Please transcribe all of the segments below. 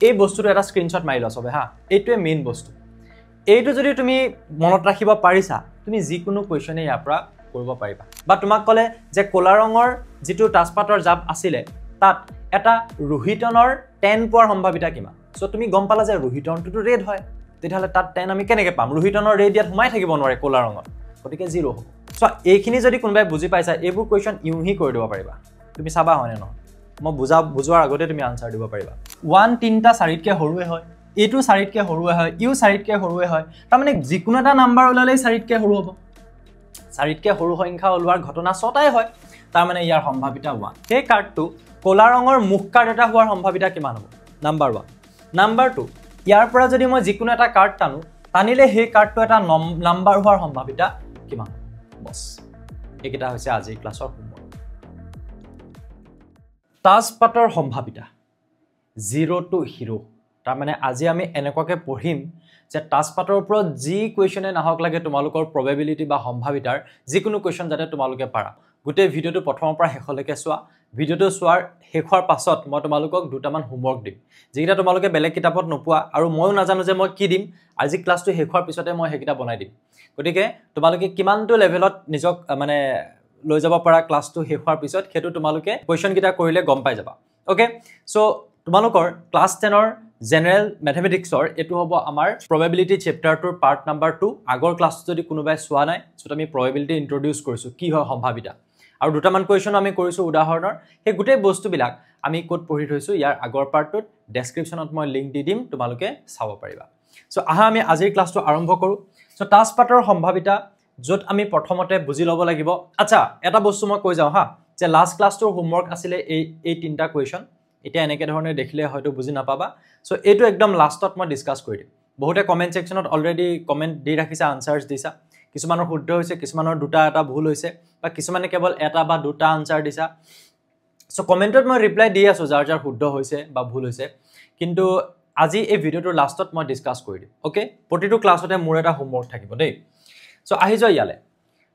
এই বস্তুটো এটা স্ক্ৰিনশ্বট মাৰি ল সবে হা এইটোৱে মেইন বস্তু এইটো যদি তুমি মনত ৰাখিব পাৰিছা তুমি যিকোনো কোৱেশ্চনে ইয়াৰ পৰা কৰিব পাৰিবা বা তোমাক ক'লে যে কলা ৰঙৰ যেটো টাচপাটৰ জাপ আছিল তাত এটা ৰোহিতনৰ 10 পোৱাৰ সম্ভাৱিতা কিমান সো তুমি গম পালা যে ৰোহিতনটো ৰেড হয় তেতিয়াহলে তাত 10 আমি কেনেকৈ পাম ৰোহিতনৰ ৰেড ইয়াত সোমাই থাকিব নোৱাৰে কলা ৰঙৰ গতিকে 0 হ'ব সো এইখিনি যদি কোনোবাই বুজি পাইছা এইবোৰ কোৱেশ্চন ইউহি কৰি দিব পাৰিবা তুমি চাবা হয়নে নহয় মই বুজোৱাৰ আগতে তুমি আনসাৰ দিব পাৰিবা 1 3টা 4তকে সৰুৱে হয় এটো 4তকে সৰুৱে হয় ইউ 4তকে সৰুৱে হয় তাৰ মানে যিকোনো এটা নাম্বাৰ ওলালে 4তকে সৰু হ'ব 4তকে সৰু সংখ্যা ওলোৱাৰ ঘটনা 6টাই হয় তাৰ মানে ইয়াৰ সম্ভাৱিতা 1 সেই কাৰ্ডটো কলা ৰঙৰ মুখ কাৰ্ড এটা হোৱাৰ সম্ভাৱিতা কিমান হ'ব নাম্বাৰ 1 নাম্বাৰ 2 ইয়াৰ পৰা যদি মই যিকোনো এটা কাৰ্ড টানিলে সেই কাৰ্ডটো এটা নাম্বাৰ হোৱাৰ সম্ভাৱিতা কিমান বস এইকেইটা হৈছে আজিৰ ক্লাছৰ হোমৱৰ্ক টাচপাটৰ সম্ভাৱিতা 0 to hero তাৰ মানে আজি আমি এনেকুৱাকে পঢ়িম যে টাচপাটৰ ওপৰত যি কোৱেশ্চনে নাহক লাগে তোমালোকৰ প্ৰবেবিলিটি বা সম্ভাৱিতাৰ যিকোনো কোৱেশ্চন যাতে তোমালোকে পাৰা গোটেই ভিডিওটো প্ৰথমৰ পৰা শেষলৈকে চোৱা ভিডিওটো চোৱাৰ শেষৰ পাছত মই তোমালোকক দুটামান হোমৱৰ্ক দিম যেটা তোমালোকে বেলেগ কিতাপত নোপোৱা আৰু মইও নাজানো যে মই কি দিম আজি ক্লাছটো শেষৰ পিছতে মই হেকিটা বনাই দিম গতিকে তোমালোকে কিমানটো লেভেলত নিজক মানে লৈ যাব পৰা ক্লাছটো শেষৰ পিছত হেতু তোমালোকে কোৱেশ্চন কিটা কৰিলে গম পাই যাবা ওকে সো তোমালোকৰ ক্লাছ 10ৰ জেনাৰেল ম্যাথমেটিক্সৰ এটো হ'ব আমাৰ প্ৰবেবিলিটি চেপ্টাৰটোৰ পাৰ্ট নাম্বাৰ 2 আগৰ ক্লাছ যদি কোনোবাই চোৱা নাই সো আমি প্ৰবেবিলিটি ইন্ট্ৰোডিউস কৰিছো কি হয় সম্ভাৱিতা আৰু দুটামান কোৱেশ্চন আমি কৰিছো উদাহৰণৰ হে গুটেই বস্তুবিলাক আমি কোড পঢ়ি থৈছো ইয়াৰ আগৰ পাৰ্টটোত ডেসক্ৰিপচনত মই লিংক দি দিম তোমালোকে চাব পাৰিবা সো আহা আমি আজিৰ ক্লাছটো আৰম্ভ কৰো সো টাচপাটৰ সম্ভাৱিতা যত আমি প্ৰথমতে বুজি লব লাগিব আচ্ছা এটা বস্তু মই কৈ যাও হা যে লাষ্ট ক্লাছটোৰ হোমৱৰ্ক আছিল এই তিনটা কোৱেশ্চন এটা এনেকে ধৰণে দেখিলে হয়তো বুজি নাপাবা সো এটো একদম লাষ্টত মই ডিসকাস কৰি দিম বহুতে কমেন্ট সেকশনত অলৰেডি কমেন্ট দি ৰাখিছা আনসাৰস দিছা কিছুমানৰ শুদ্ধ হৈছে কিছুমানৰ দুটা এটা ভুল হৈছে বা কিছুমানে কেৱল এটা বা দুটা আনসাৰ দিছা সো কমেন্টত মই ৰিপ্লাই দি আছো যাৰ যাৰ শুদ্ধ হৈছে বা ভুল হৈছে কিন্তু আজি এই ভিডিওটোৰ লাষ্টত মই ডিসকাস কৰি দিম ওকে প্ৰতিটো ক্লাছতে মোৰ এটা হোমৱৰ্ক থাকিব দেই সো আহি যোৱা ইয়ালে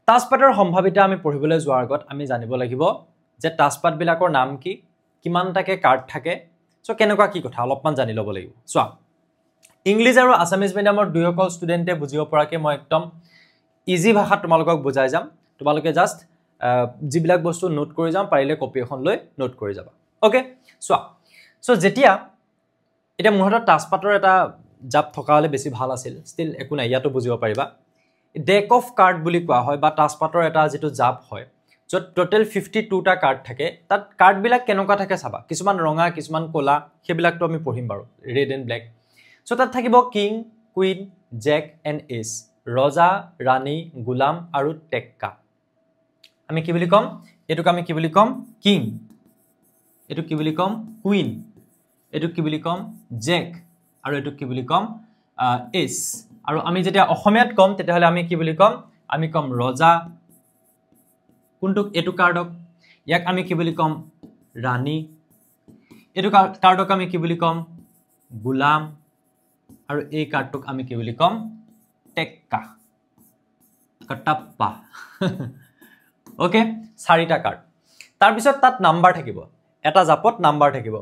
টাচপাটৰ সম্ভাৱিতা আমি পঢ়িবলৈ যোৱাৰ আগত আমি জানিব লাগিব যে টাচপাট বিলাকৰ নাম কি কিমানটাকে কাৰ্ড থাকে সো কেনেকুৱা কি কথা অলপমান জানি লব লাগিব সো ইংলিশ আৰু আসামিজ মিডিয়ামৰ দুইসকল ষ্টুডেন্টে বুজিব পৰাকে মই একদম ইজি ভাষাত তোমালোকক বুজাই যাম তোমালোকে জাস্ট যিবিলাক বস্তু নোট কৰি যাম পাৰিলে কপি এখন লৈ নোট কৰি যাবা ওকে সো যেতিয়া এটা মুহূৰ্তত টাচপাটৰ এটা জাপ থকা হলে বেছি ভাল আছিল ষ্টিল একো নাই ইয়াতো বুজিব পাৰিবা ডেক অফ কাৰ্ড বুলি কোৱা হয় বা টাচপাটৰ এটা যেটো জাপ হয় যত টোটাল 52টা কাৰ্ড থাকে তাত কাৰ্ড বিলাক কেনেকুৱা থাকে চাবা কিছুমান ৰঙা কিছুমান কলা হেবিলাকটো আমি পঢ়িম বাৰু ৰেড এন্ড ব্ল্যাক সো তাত থাকিব কিং কুইন জেক এন্ড এস ৰজা ৰাণী গোলাম আৰু টেক্কা আমি কি বুলি কম এটুক আমি কি বুলি কম কিং এটুক কি বুলি কম কুইন এটুক কি বুলি কম জেক আৰু এটুক কি বুলি কম এস আৰু আমি যেতিয়া অসমীয়াত কম তেতিয়াহলে আমি কি বুলি কম আমি কম ৰজা কোনটুক এটু কাৰ্ডক ইয়াক আমি কি বুলি কম ৰাণী এটু কাৰ্ডক আমি কি বুলি কম গোলাম আৰু এই কাৰ্ডটোক আমি কি বুলি কম টেক্কা কটাপ্পা ওকে চাৰিটা কাৰ্ড তাৰ পিছত তাত নাম্বাৰ থাকিব এটা জাপত নাম্বাৰ থাকিব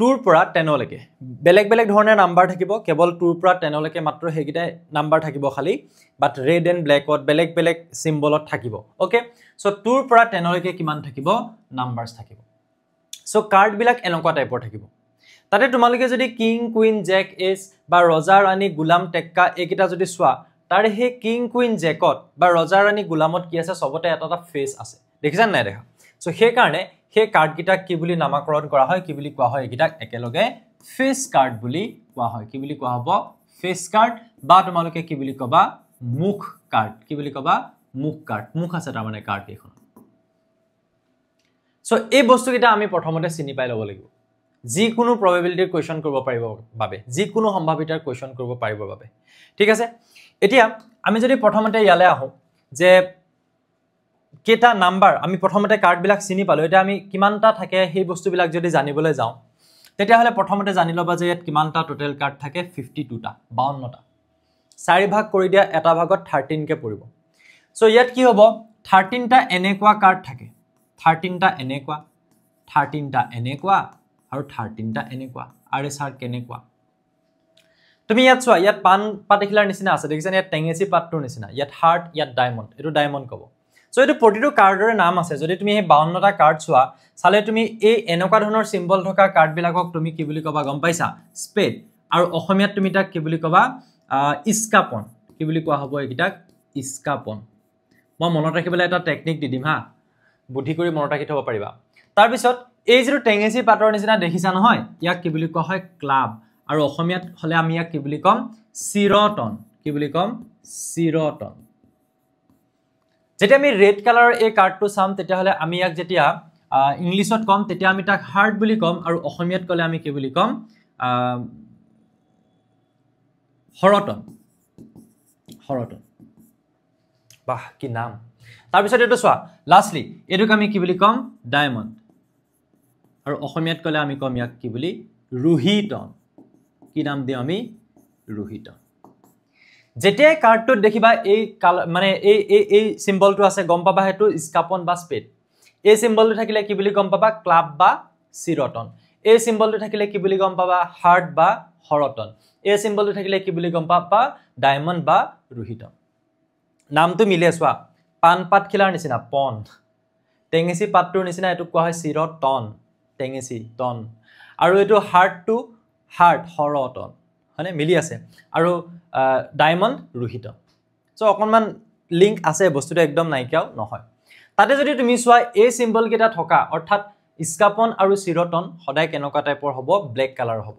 2 পৰা 10 লৈকে বেলেগ বেলেগ ধৰণৰ নাম্বাৰ থাকিব কেৱল 2 পৰা 10 লৈকে মাত্ৰ হেগিটা নাম্বাৰ থাকিব খালি বাট ৰেড এন্ড ব্ল্যাকত বেলেগ বেলেগ সিম্বলত থাকিব ওকে সো 2 পৰা 10 লৈকে কিমান থাকিব নাম্বাৰস থাকিব সো কাৰ্ড বিলাক এনেকুৱা টাইপৰ থাকিব তাতে তোমালোকে যদি কিং কুইন জেক এস বা ৰজা ৰাণী গোলাম টেক্কা এইকিটা যদি চোৱা তাৰ হে কিং কুইন জেকত বা ৰজা ৰাণী গোলামত কি আছে সবতে এটা ফেস আছে দেখিছান নাই দেখা সো সেই কাৰণে সেই কাৰ্ড কিটা কি বুলি নামকৰণ কৰা হয় কি বুলি কোৱা হয় একিটা একেলগে ফেস কাৰ্ড বুলি কোৱা হয় কি বুলি কোৱা হ'ব ফেস কাৰ্ড বা তোমালোকে কি বুলি কবা মুখ কাৰ্ড কি বুলি কবা মুখ কাৰ্ড মুখ আছে তাৰ মানে কাৰ্ড এখন সো এই বস্তু কিটা আমি প্ৰথমতে চিনি পাই লব লাগিব যি কোনো প্ৰবেবিলিটিৰ কোৱেশ্চন কৰিব পাৰিব বাবে যি কোনো সম্ভাৱিতাৰ কোৱেশ্চন কৰিব পাৰিব বাবে ঠিক আছে এতিয়া আমি যদি প্ৰথমতে ইয়ালে আহো যে কেটা নাম্বাৰ আমি প্ৰথমতে কাৰ্ড বিলাক চিনি পালো এটা আমি কিমানটা থাকে সেই বস্তু বিলাক যদি জানিবলৈ যাও তেতিয়া হলে প্ৰথমতে জানি লবা যে ইয়াত কিমানটা টোটাল কাৰ্ড থাকে 52টা 52টা 4 ভাগ কৰি দিয়া এটা ভাগত 13 কে পৰিব সো ইয়াত কি হ'ব 13টা এনেকুৱা কাৰ্ড থাকে 13টা এনেকুৱা 13টা এনেকুৱা আৰু 13টা এনেকুৱা RS হাৰ্ট কেনেকুৱা তুমি ইয়াত চোৱা ইয়াত পান পাতিখিলাৰ নিচিনা আছে দেখিছা ইয়াত টেঙেচি পাতটোৰ নিচিনা ইয়াত হাৰ্ট ইয়াত ডায়মণ্ড এটো ডায়মণ্ড কব সো এটো প্ৰতিটো কাৰ্ডৰ নাম আছে যদি তুমি এই 52টা কাৰ্ড চোৱা চালে তুমি এই এনেকুৱা ধৰণৰ সিম্বল থকা কাৰ্ড বিলাকক তুমি কি বুলি কবা গম পাইছা স্পেড আৰু অসমীয়াত তুমি তাক কি বুলি কবা ইস্কাপন কি বুলি কোৱা হ'ব একিটাক ইস্কাপন মই মনত ৰাখিবলৈ এটা টেকনিক দি দিম হা বুদ্ধি কৰি মনত ৰাখি থব পাৰিবা তাৰ পিছত এই যেটো টেঙেচি পাতৰ নিচিনা দেখিছা নহয় ইয়াক কি বুলি কোৱা হয় ক্লাব আৰু অসমীয়াত হলে আমি ইয়াক কি বুলি কম চিৰটন কি বুলি কম চিৰটন যেতিয়া আমি ৰেড কালাৰৰ এই কাৰ্ডটো চাম তেতিয়া হলে আমি ইয়াক যেতিয়া ইংলিছত কম তেতিয়া আমি তাক হাৰ্ট বুলি কম আৰু অসমীয়াত কলে আমি কি বুলি কম হৰটন হৰটন বাহ কি নাম তাৰ পিছত এটো চোৱা লাষ্টলি এটোক আমি কি বুলি কম ডায়মণ্ড আৰু অসমীয়াত কলে আমি কম ইয়াক কি বুলি ৰুহিটন কি নাম দিও আমি ৰুহিটন যেতিয়া কাৰ্ডটো দেখিবা এই মানে এই সিম্বলটো আছে গম পাবা হেতু ইস্কাপন বা স্পেড এই সিম্বলটো থাকিলে কি বুলি গম পাবা ক্লাব বা চিৰটন এই সিম্বলটো থাকিলে কি বুলি গম পাবা হাৰ্ট বা হৰটন এই সিম্বলটো থাকিলে কি বুলি গম পাবা ডায়মণ্ড বা ৰুহিটন নামটো মিলে চোৱা পান পাতখিলাৰ নিচিনা পন টেঙেচি পাতটোৰ নিচিনা এটো কোৱা হয় চিৰটন টেঙেচি টন আৰু এটো হাৰ্টটো হাৰ্ট হৰটন হয়নে মিলি আছে আৰু ডায়মণ্ড ৰুহিটন সো অকনমান লিংক আছে বস্তুটো একদম নাইকিয়াও নহয় তাতে যদি তুমি চোৱা এই সিম্বল কেটা থকা অৰ্থাৎ ইস্কাপন আৰু চিৰটন সদায় কেনেকুৱা টাইপৰ হ'ব ব্ল্যাক কালাৰ হ'ব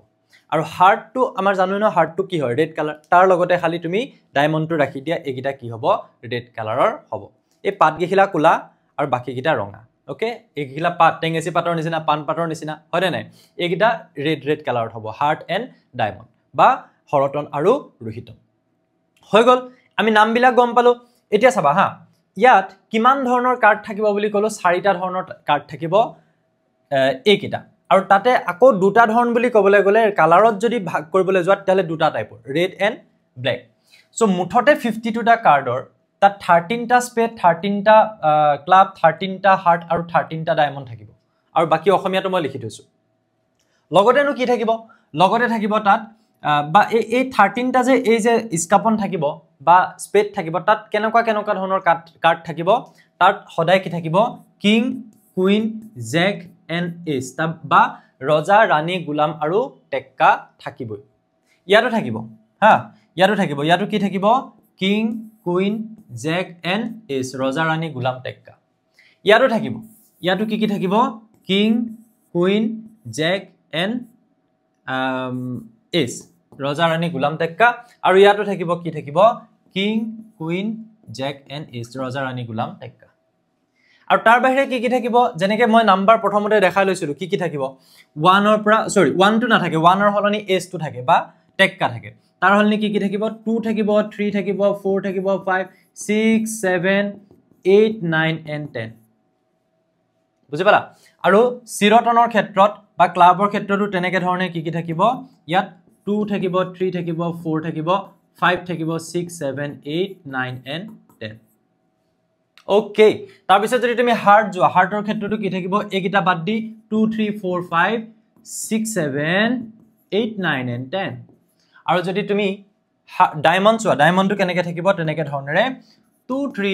আৰু হাৰ্টটো আমাৰ জানো ন হাৰ্টটো কি হয় ৰেড কালাৰ তাৰ লগতে খালি তুমি ডায়মণ্ডটো ৰাখি দিয়া একিটা কি হ'ব ৰেড কালাৰৰ হ'ব এই পাত গিখিলা কোলা আৰু বাকি কিটা ৰঙা ওকে একিলা পাত টেঙেচি পাতৰ নিচিনা পান পাতৰ নিচিনা হয় নাই একিটা ৰেড কালাৰত হ'ব হাৰ্ট এণ্ড ডায়মণ্ড বা হৰটন আৰু ৰুহিটন হৈ গল আমি নামবিলাক গম পালো এতিয়া চাবা হা ইয়াত কিমান ধৰণৰ কাৰ্ড থাকিব বুলি কলো 4টা ধৰণৰ কাৰ্ড থাকিব এইকিটা আৰু তাতে আকৌ দুটা ধৰণ বুলি কবলৈ গলে কালাৰত যদি ভাগ কৰিবলৈ যোৱা তেলে দুটা টাইপৰ ৰেড এণ্ড ব্ল্যাক সো মুঠতে 52টা কাৰ্ডৰ তাত 13টা স্পেড 13টা ক্লাব 13টা হাৰ্ট আৰু 13টা ডায়মণ্ড থাকিব আৰু বাকি অসমীয়াটো মই লিখি থৈছো লগতেনো কি থাকিব লগতে থাকিব তাত বা এই 13টা যে এই যে ইস্কাপন থাকিব বা স্পেড থাকিব তাত কেনেকুৱা ধৰণৰ কাৰ্ড থাকিব তাত সদায় কি থাকিব কিং কুইন জেক এণ্ড এস বা ৰজা ৰাণী গুলাম আৰু টেক্কা থাকিবই ইয়াতো থাকিব হা ইয়াতো থাকিব ইয়াতো কি থাকিব কিং কুইন জেক এণ্ড এস ৰজা ৰাণী গুলাম টেক্কা ইয়াতো থাকিব ইয়াতো কি থাকিব কিং কুইন জেক এণ্ড এস ৰজা ৰাণী গুলাম টেক্কা আৰু ইয়াতো থাকিব কি থাকিব কিং কুইন জেক এণ্ড এস ৰজা ৰাণী গুলাম টেক্কা আৰু তাৰ বাহিৰে কি থাকিব যেনেকৈ মই নাম্বাৰ প্ৰথমতে দেখাই লৈছিলো কি থাকিব 1 ৰ পৰা সৰি 1 টো নাথাকে 1 ৰ হলনি এস টো থাকে বা টেক্কা থাকে তাৰ হলনি কি থাকিব 2 থাকিব 3 থাকিব 4 থাকিব 5 6 7 8 9 and 10 বুজি পালা আৰু চিৰটনৰ ক্ষেত্ৰত বা ক্লাবৰ ক্ষেত্ৰটো তেনেকে ধৰণে কি থাকিব ইয়াত 2 থাকিব 3 থাকিব 4 থাকিব 5 থাকিব 6 7 8 9 and 10 ওকে তাৰ পিছত যদি তুমি হাৰ্ট যোৱা হাৰ্টৰ ক্ষেত্ৰটো কি থাকিব একিটা বাদ দি 2 3 4 5 6 7 8 9 and 10 আৰু যদি তুমি ডায়মণ্ড চোৱা ডায়মণ্ডটো কেনেকৈ থাকিব তেনেকৈ ধৰণৰে 2 3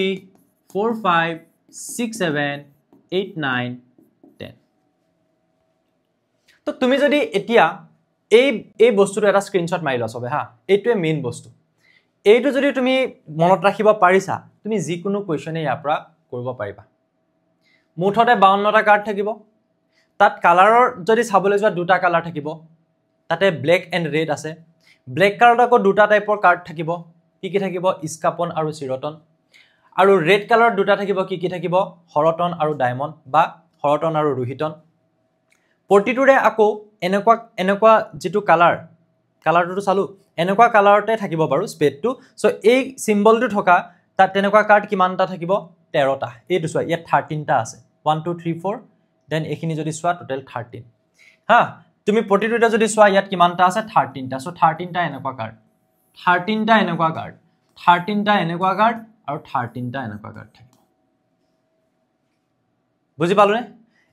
4 5 6 7 8 9 10 তো তুমি যদি এতিয়া এই বস্তুটো এটা স্ক্ৰিনশ্বট মাৰি লোৱা সবে হা এইটোৱে মেইন বস্তু এইটো যদি তুমি মনত ৰাখিব পাৰিছা তুমি যিকোনো কোৱেশ্চনে ইয়াৰ পৰা কৰিব পাৰিবা মুঠতে 52টা কাৰ্ড থাকিব তাত কালাৰৰ যদি চাবলৈ যোৱা দুটা কালাৰ থাকিব তাতে ব্ল্যাক এণ্ড ৰেড আছে ব্ল্যাক কালাৰত আকৌ দুটা টাইপৰ কাৰ্ড থাকিব কি থাকিব ইস্কাপন আৰু চিৰটন আৰু ৰেড কালাৰত দুটা থাকিব কি থাকিব হৰটন আৰু ডায়মণ্ড বা হৰটন আৰু ৰুহিটন প্ৰতিটোৰে আকৌ এনেকুৱা যেটো কালাৰটো চালু এনেকুৱা কালাৰতে থাকিব বাৰু স্পেডটো সো এই সিম্বলটো থকা তাত তেনেকুৱা কাৰ্ড কিমানটা থাকিব 13টা এইটো চোৱা ইয়াত 13টা আছে 1 2 3 4 দেন এখিনি যদি চোৱা টোটাল 13 হা তুমি প্ৰতিটোটা যদি চোৱা ইয়াত কিমানটা আছে 13টা সো 13টা এনেকুৱা কাৰ্ড 13টা এনেকুৱা কাৰ্ড 13টা এনেকুৱা কাৰ্ড আৰু 13টা এনেকুৱা কাৰ্ড থাকিব বুজি পালোনে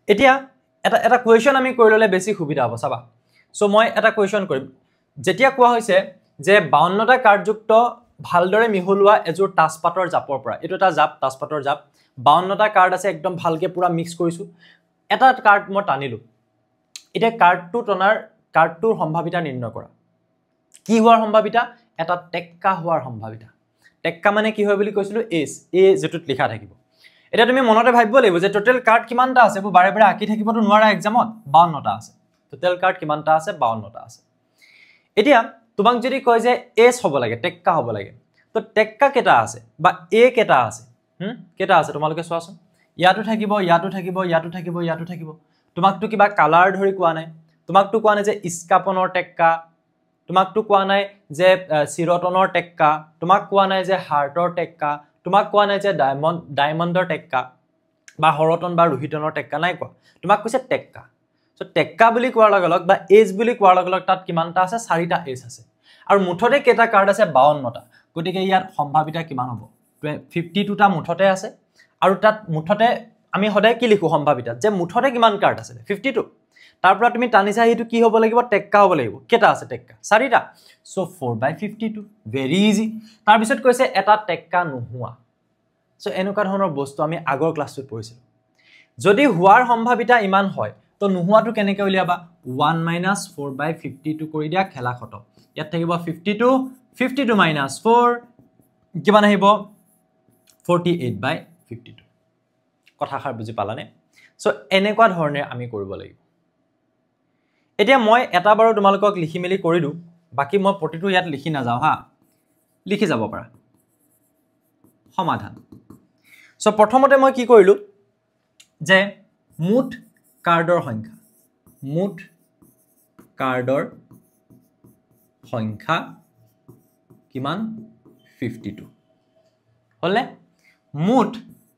এতিয়া এটা কোৱেশ্চন আমি কৰি ললে বেছি সুবিধা হ'ব চাবা সো মই এটা কোৱেশ্চন কৰিম যেতিয়া কোৱা হৈছে যে 52টা কাৰ্ডযুক্ত ভালদৰে মিহলোৱা এজোৰ তাছপাতৰ জাপৰ পৰা এটো এটা জাপ তাছপাতৰ জাপ 52টা কাৰ্ড আছে একদম ভালকে পুৰা মিক্স কৰিছো এটা কাৰ্ড মই টানিলো এটা কাৰ্ডটোৰ সম্ভাৱিতা নিৰ্ণয় কৰা কি হোৱাৰ সম্ভাৱিতা এটা টেক্কা হোৱাৰ সম্ভাৱিতা টেক্কা মানে কি হয় বুলি কৈছিলো এস এ যেটোত লিখা থাকিব এটা তুমি মনতে ভাবিব লাগিব যে টোটাল কাৰ্ড কিমানটা আছে বু বাৰে বাৰে আকি থাকিবটো নোৱাৰা এক্সামত 52টা আছে টোটাল কাৰ্ড কিমানটা আছে 52টা আছে এতিয়া তোমাক যদি কয় যে এস হ'ব লাগে টেক্কা হ'ব লাগে তো টেক্কা কেটা আছে বা এ কেটা আছে কেটা আছে তোমালোকে চোৱাচোন ইয়াটো থাকিব ইয়াটো থাকিব ইয়াটো থাকিব ইয়াটো থাকিব তোমাকটো কিবা কালাৰ ধৰি কোৱা নাই তোমাকটো কোৱা নাই যে ইস্কাপনৰ টেক্কা তোমাকটো কোৱা নাই যে চিৰটনৰ টেক্কা তোমাক কোৱা নাই যে হাৰ্টৰ টেক্কা তোমাক কোৱা নাই যে ডায়মণ্ডৰ টেক্কা বা হৰটন বা ৰোহিতনৰ টেক্কা নাই কোৱা তোমাক কৈছে টেক্কা সো টেক্কা বুলি কোৱাৰ লগে লগে বা এজ বুলি কোৱাৰ লগে লগে তাত কিমানটা আছে 4টা এজ আছে আৰু মুঠতে কেটা কাৰ্ড আছে 52টা গতিকে ইয়াৰ সম্ভাৱিতা কিমান হ'ব 52টা মুঠতে আছে আৰু তাত মুঠতে আমি সদায় কি লিখো সম্ভাৱিতা যে মুঠতে কিমান কাৰ্ড আছে 52 তাৰ পৰা তুমি টানিছা হেতু কি হ'ব লাগিব টেক্কা হ'ব লাগিব কেটা আছে টেক্কা 4টা সো 4/52 ভেৰি ইজি তাৰ পিছত কৈছে এটা টেক্কা নোহোৱা সো এনেকুৱা ধৰণৰ বস্তু আমি আগৰ ক্লাছটোত পঢ়িছিলো যদি হোৱাৰ সম্ভাৱিতা ইমান হয় তো নোহোৱাটো কেনেকৈ উলিয়াবা 1 - 4/52 কৰি দিয়া খেলা খতম ইয়াত থাকিব 52 - 4 কিমান আহিব 48/52 কথাষাৰ বুজি পালানে সো এনেকুৱা ধৰণে আমি কৰিব লাগিব এতিয়া মই এটা বাৰো তোমালোকক লিখি মেলি কৰিলো বাকি মই প্ৰতিটো ইয়াত লিখি না যাও হা লিখি যাব পাৰা সমাধান সো প্ৰথমতে মই কি কৰিলো যে মুঠ কাৰ্ডৰ সংখ্যা কিমান 52 হলে মুঠ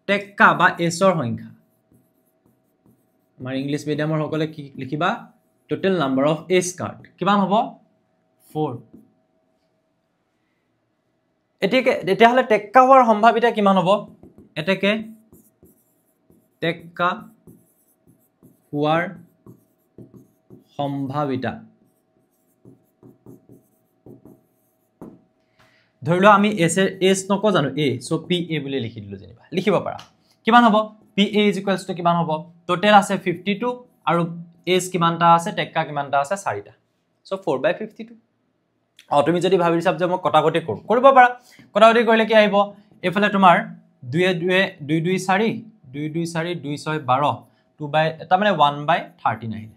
টেক্কা বা এছৰ সংখ্যা আমাৰ ইংলিশ মিডিয়ামৰ সকলে কি লিখিবা total number of ace card কিমান হ'ব 4 এতিয়া হলে টেক্কা হোৱাৰ সম্ভাৱিতা কিমান হ'ব এতেকে টেক্কা হোৱাৰ সম্ভাৱিতা ধৰিলো আমি এস নকো জানো এ সো পি এ বুলি লিখি দিলো যেনিবা লিখিব পাৰা কিমান হ'ব পি এ = কিমান হ'ব টোটাল আছে 52 আৰু এস কিমানটা আছে টেক্কা কিমানটা আছে 4টা সো 4/52 তুমি যদি ভাবিছা যে মই কটাকটি কৰিব পাৰা কটাকটি কৰিলে কি আহিব এফালে তোমাৰ 2 2 2 4 2 2 4 2 6 12 2 বাই এটা মানে 1/13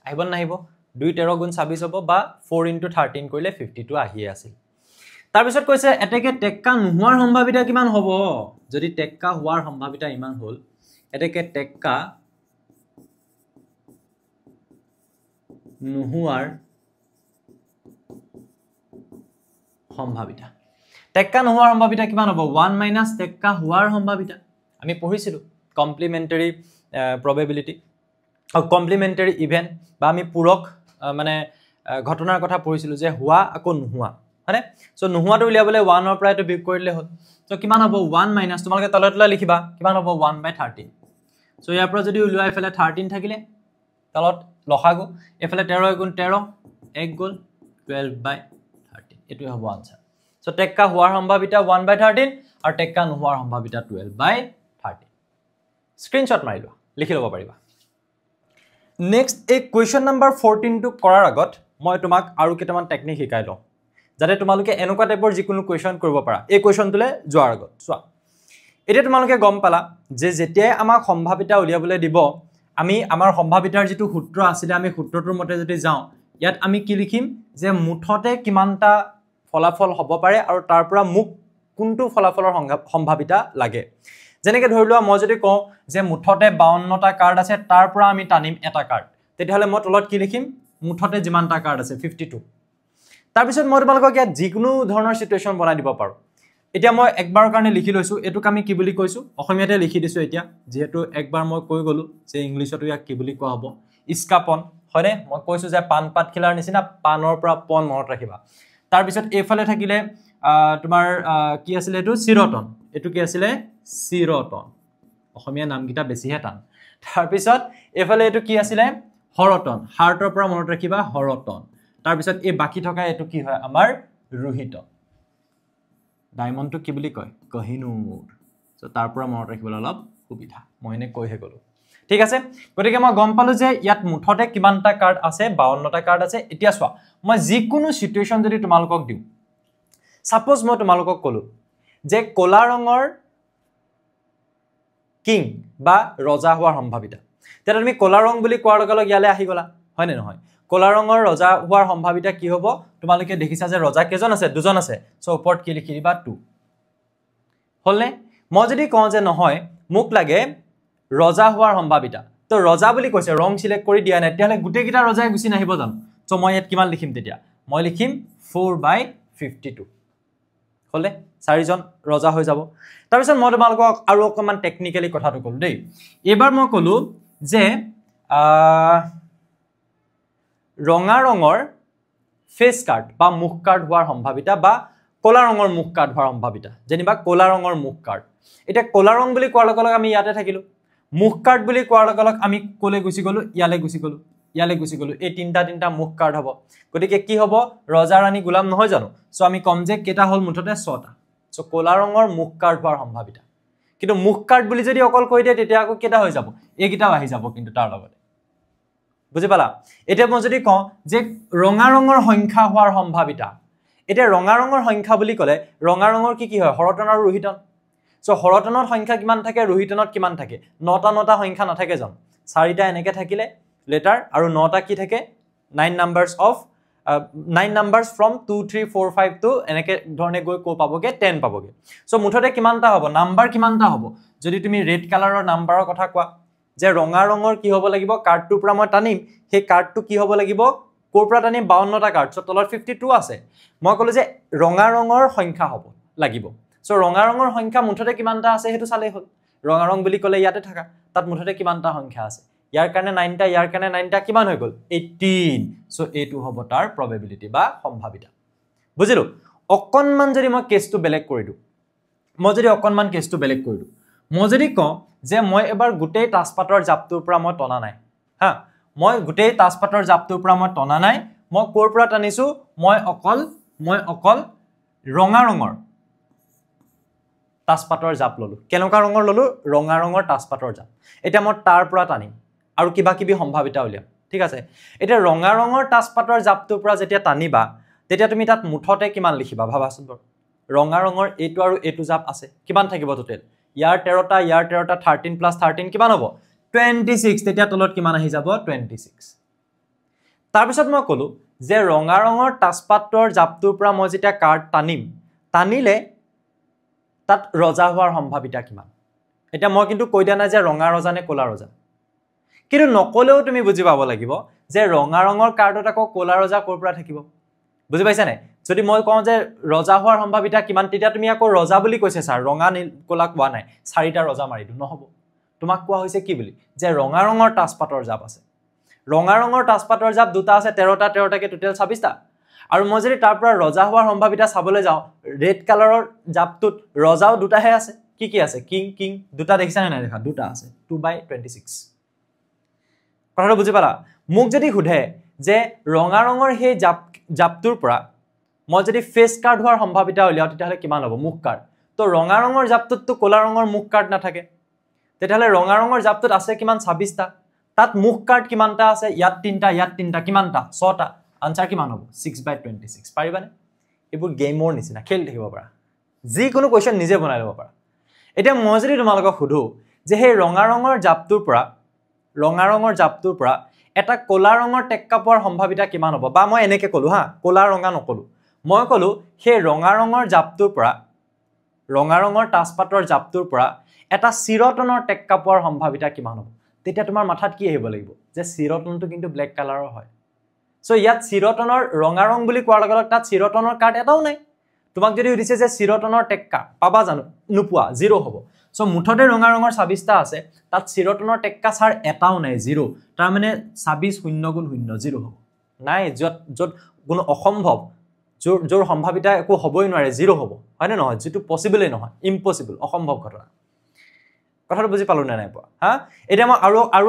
আহিব না আহিব 2 13 গুণ 26 হ'ব বা 4 * 13 কৰিলে 52 আহিয়ে আছিল তাৰ পিছত কৈছে এতেকে টেক্কা নোহোৱাৰ সম্ভাৱিতা কিমান হ'ব যদি টেক্কা হোৱাৰ সম্ভাৱিতা ইমান হ'ল এতেকে টেক্কা নোহোৱাৰ সম্ভাৱিতা টেক্কা নোহোৱাৰ সম্ভাৱিতা কিমান হ'ব 1 - টেক্কা হোৱাৰ সম্ভাৱিতা আমি পঢ়িছিলো কমপ্লিমেন্টাৰী probability আৰু কমপ্লিমেন্টাৰী ইভেন্ট বা আমি পূৰক মানে ঘটনাৰ কথা পঢ়িছিলো যে হোৱা আকৌ নোহোৱা হয়নে সো নোহোৱাটো উলিয়াবলৈ 1 ৰ পৰা এটো বিয়োগ কৰিলে হ'ল সো কিমান হ'ব 1 - তোমালোকে তলত লিখিবা কিমান হ'ব 1/13 সো ইয়াৰ পৰা যদি উলিয়াই ফেলে 13 থাকিলে তলত লখাগু এফালে 13 * 13 1 গল 12/13 এটো হ'ব আনসার সো টেক্কা হোৱাৰ সম্ভাৱিতা 1/13 আৰু টেক্কা নোহোৱাৰ সম্ভাৱিতা 12/13 স্ক্ৰিনশ্বট মাৰি লোৱা লিখি ল'ব পাৰিবা নেক্সট এই কোৱেশ্চন নম্বৰ 14 টো কৰাৰ আগত মই তোমাক আৰু কেইটামান টেকনিক শিকাই লওঁ যাতে তোমালোকে এনেকুৱা টাইপৰ যিকোনো কোৱেশ্চন কৰিব পাৰা এই কোৱেশ্চনটোলে যোৱাৰ আগত চোৱা এতিয়া তোমালোকে গম পালা যে যেতিয়াই আমাক সম্ভাৱিতা উলিয়াবলৈ দিব আমি আমাৰ সম্ভাৱিতাৰ যেটো সূত্ৰ আছিল আমি সূত্ৰটোৰ মতে যদি যাওঁ ইয়াত আমি কি লিখিম যে মুঠতে কিমানটা ফলাফল হ'ব পাৰে আৰু তাৰ পৰা মুখ কোনটো ফলাফলৰ সম্ভাৱিতা লাগে যেনেকৈ ধৰিলোৱা মই যদি কওঁ যে মুঠতে 52টা কাৰ্ড আছে তাৰ পৰা আমি টানিম এটা কাৰ্ড তেতিয়াহলে মই তলত কি লিখিম মুঠতে যিমানটা কাৰ্ড আছে 52 তাৰ পিছত মই তোমালোকক ইয়াত যিকোনো ধৰণৰ সিচুৱেচন বনাই দিব পাৰো এতিয়া মই একবাৰৰ কাৰণে লিখি লৈছো এটোক আমি কি বুলি কৈছো অসমীয়াতে লিখি দিছো এতিয়া যেহেতু একবাৰ মই কৈ গলো যে ইংলিশতো ইয়াক কি বুলি কোৱা হ'ব ইস্কাপন হয়নে মই কৈছো যে পান পাত খিলাৰ নিচিনা পানৰ পৰা পন মনত ৰাখিবা তাৰ পিছত এফালে থাকিলে তোমাৰ কি আছিল এটো চিৰটন এটো কি আছিল চিৰটন অসমীয়া নামকিটা বেছিহে টান তাৰ পিছত এফালে এটো কি আছিল হৰতন হাৰ্টৰ পৰা মনত ৰাখিবা হৰতন তাৰপিছত এই বাকি থকা এটো কি হয় আমাৰ ৰোহিত ডায়মণ্ডটো কি বুলি কয় কহিনুৰ সো তাৰ পৰা মনত ৰাখিবলৈ অলপ সুবিধা মই এনে কৈহে গলো ঠিক আছে গতিকে মই গম পালো যে ইয়াত মুঠতে কিমানটা কাৰ্ড আছে 52টা কাৰ্ড আছে এতিয়া চোৱা মই যিকোনো সিচুৱেচন যদি তোমালোকক দিও সাপোজ মই তোমালোকক কলো যে কলা ৰঙৰ কিং বা ৰজা হোৱাৰ সম্ভাৱিতা তেনে তুমি কলা ৰং বুলি কোৱাৰ লগে লগে ইয়ালে আহি গলা হয় নে নহয় কলা ৰঙৰ ৰজা হোৱাৰ সম্ভাৱিতা কি হ'ব তোমালোকে দেখিছা যে ৰজা কেজন আছে দুজন আছে সো ওপৰত কি লিখি দিবা 2 হলনে মই যদি কওঁ যে নহয় মোক লাগে ৰজা হোৱাৰ সম্ভাৱিতা তো ৰজা বুলি কৈছে ৰং সিলেক্ট কৰি দিয়া নাই তেতিয়ালে গুটেই কিটা ৰজাই গুছি নাহিব জানো সো মই ইয়াত কিমান লিখিম তেতিয়া মই লিখিম 4/52 হলে চাৰিজন ৰজা হৈ যাব তাৰ পিছত মই তোমালোকক আৰু অকমান টেকনিক্যালি কথাটো কলো দেই এবাৰ মই কলো যে ৰঙা ৰঙৰ ফেস কাৰ্ড বা মুখ কাৰ্ড হোৱাৰ সম্ভাৱিতা বা কলা ৰঙৰ মুখ কাৰ্ড হোৱাৰ সম্ভাৱিতা যেনিবা কলা ৰঙৰ মুখ কাৰ্ড এটা কলা ৰং বুলি কোৱাৰ লগে লগে আমি ইয়াতে থাকিলো মুখ কাৰ্ড বুলি কোৱাৰ লগে লগে আমি কোলে গুছি গলো ইয়ালে গুছি গলো এই তিনটা মুখ কাৰ্ড হ'ব গতিকে কি হ'ব ৰজা ৰাণী গোলাম নহয় জানো সো আমি কম যে কেটা হল মুঠতে 6টা সো কলা ৰঙৰ মুখ কাৰ্ড হোৱাৰ সম্ভাৱিতা কিন্তু মুখ কাৰ্ড বুলি যদি অকল কৈ দিয়ে তেতিয়া আকৌ কেটা হৈ যাব এইকিটাও আহি যাব কিন্তু তাৰ লগতে বুজি পালা এতিয়া মই যদি কওঁ যে ৰঙা ৰঙৰ সংখ্যা হোৱাৰ সম্ভাৱিতা এতিয়া ৰঙা ৰঙৰ সংখ্যা বুলি কলে ৰঙা ৰঙৰ কি হয় হৰতন আৰু ৰোহিতন সো হৰতনৰ সংখ্যা কিমান থাকে ৰোহিতনত কিমান থাকে 9টা সংখ্যা নাথাকে জানো 4টা এনেকে থাকিলে লেটাৰ আৰু 9টা কি থাকে 9 নাম্বাৰস অফ 9 নাম্বাৰস ফ্ৰম 2 3 4 5 to এনেকে ধৰণে গৈ কো পাবগে 10 পাবগে সো মুঠতে কিমানটা হ'ব নাম্বাৰ কিমানটা হ'ব যদি তুমি ৰেড কালাৰৰ নাম্বাৰৰ কথা কোৱা যে ৰঙা ৰঙৰ কি হ'ব লাগিব কাৰ্ডটোৰ পৰা মই টানিম সেই কাৰ্ডটো কি হ'ব লাগিব কোৰ পৰা টানিম 52টা কাৰ্ড সো তলত 52 আছে মই কলো যে ৰঙা ৰঙৰ সংখ্যা হ'ব লাগিব সো ৰঙা ৰঙৰ সংখ্যা মুঠতে কিমানটা আছে হেতু চালে হল ৰঙা ৰং বুলি কলে ইয়াতে থাকা তাত মুঠতে কিমানটা সংখ্যা আছে ইয়াৰ কাৰণে 9টা ইয়াৰ কাৰণে 9টা কিমান হৈ গল 18 সো এটো হ'ব তাৰ প্ৰবাবিলিটি বা সম্ভাৱিতা বুজিলো অকনমান যদি মই কেছটো বেলেগ কৰি দিও মই যদি কওঁ যে মই এবাৰ গুটেই তাসপাতৰ জাপটোৰ পৰা মই টনা নাই হা মই গুটেই তাসপাতৰ জাপটোৰ পৰা মই টনা নাই মই কোৰ পৰা টানিছো মই অকল ৰঙা ৰঙৰ তাসপাতৰ জাপ ললো কেনকা ৰঙৰ ললো ৰঙা ৰঙৰ তাসপাতৰ জাপ এটা মই তাৰ পৰা টানিম আৰু কিবা কিবি সম্ভাৱিতা উলিয়াম ঠিক আছে এটা ৰঙা ৰঙৰ তাসপাতৰ জাপটোৰ পৰা যেতিয়া টানিবা তেতিয়া তুমি তাত মুঠতে কিমান লিখিবা ভাবাচোন ৰঙা ৰঙৰ এটো আৰু এটো জাপ আছে কিমান থাকিব টোটেল ইয়াৰ 13টা ইয়াৰ 13টা 13 + 13 কিমান হ'ব 26 তেতিয়া তলত কিমান আহি যাব 26 তাৰ পিছত মই কলো যে ৰঙা ৰঙৰ তাসপাতৰ জাপটোৰ পৰা মই যেতিয়া কাৰ্ড টানিলে তাত ৰজা হোৱাৰ সম্ভাৱিতা কিমান এটা মই কিন্তু কৈ দিয়া নাই যে ৰঙা ৰজা নে কলা ৰজা কিন্তু নকলেও তুমি বুজি পাব লাগিব যে ৰঙা ৰঙৰ কাৰ্ডত আকৌ কলা ৰজা কোৰ পৰা থাকিব বুজি পাইছা নে যদি মই কওঁ যে ৰজা হোৱাৰ সম্ভাৱিতা কিমান তেতিয়া তুমি আকৌ ৰজা বুলি কৈছে স্যাৰ ৰঙা নীল কলা কোৱা নাই 4টা ৰজা মাৰি দিও নহব তোমাক কোৱা হৈছে কি বুলি যে ৰঙা ৰঙৰ তাসপাতৰ জাপ আছে ৰঙা ৰঙৰ তাসপাতৰ জাপ দুটা আছে 13টা কে টোটেল 26টা আৰু মই যদি তাৰ পৰা ৰজা হোৱাৰ সম্ভাৱিতা চাবলৈ যাওঁ ৰেড কালাৰৰ জাপটোত ৰজাও দুটাহে আছে কি আছে কিং দুটা দেখিছা নাই দেখা দুটা আছে 2/26 কথাটো বুজি পালা মোক যদি খুধে যে ৰঙা ৰঙৰ হে জাপটোৰ পৰা মই যদি ফেস কাৰ্ড হোৱাৰ সম্ভাৱিতা উলিয়াও তেতিয়াহলে কিমান হ'ব মুখ কাৰ্ড তো ৰঙা ৰঙৰ জাপটোত তো কলা ৰঙৰ মুখ কাৰ্ড নাথাকে তেতিয়াহলে ৰঙা ৰঙৰ জাপটোত আছে কিমান 26টা তাত মুখ কাৰ্ড কিমানটা আছে ইয়াত 3টা কিমানটা 6টা আনসাৰ কিমান হ'ব 6/26 পাৰিবানে এবোৰ গেমৰ নিচিনা খেল থাকিব পাৰা যি কোনো কোৱেশ্চন নিজে বনাই লব পাৰা এতিয়া মই যদি তোমালোকক খুধো যে হে ৰঙা ৰঙৰ জাপটোৰ পৰা এটা কলা ৰঙৰ টেক্কা পোৱাৰ সম্ভাৱিতা কিমান হ'ব বা মই এনেকে কলো হা কলা ৰঙা নকলো মই কলো হে ৰঙা ৰঙৰ জাপটোৰ পৰা ৰঙা ৰঙৰ তাসপাতৰ জাপটোৰ পৰা এটা চিৰটনৰ টেক্কা পোৱাৰ সম্ভাৱিতা কিমান হ'ব তেতিয়া তোমাৰ মাথাত কি আহিব লাগিব যে চিৰটনটো কিন্তু ব্ল্যাক কালাৰৰ হয় সো ইয়াত চিৰটনৰ ৰঙা ৰং বুলি কোৱাৰ লগে লগে তাত চিৰটনৰ কাৰ্ড এটাও নাই তোমাক যদি সুধিছে যে চিৰটনৰ টেক্কা পাবা জানো নুপুৱা 0 হ'ব সো মুঠতে ৰঙা ৰঙৰ 26টা আছে তাত চিৰটনৰ টেক্কা ছাৰ এটাও নাই 0 তাৰ মানে 26 0 গুণ 0 0 হ'ব নাই যত কোনো অসম্ভৱ জোৰ সম্ভাৱিতা একো হ'বই নোৱাৰে 0 হ'ব হয় নে নহয় যেটো পসিবলই নহয় ইম্পসিবল অসম্ভৱ ঘটনা কথাটো বুজি পালো নে নাই পোৱা হা এটা মই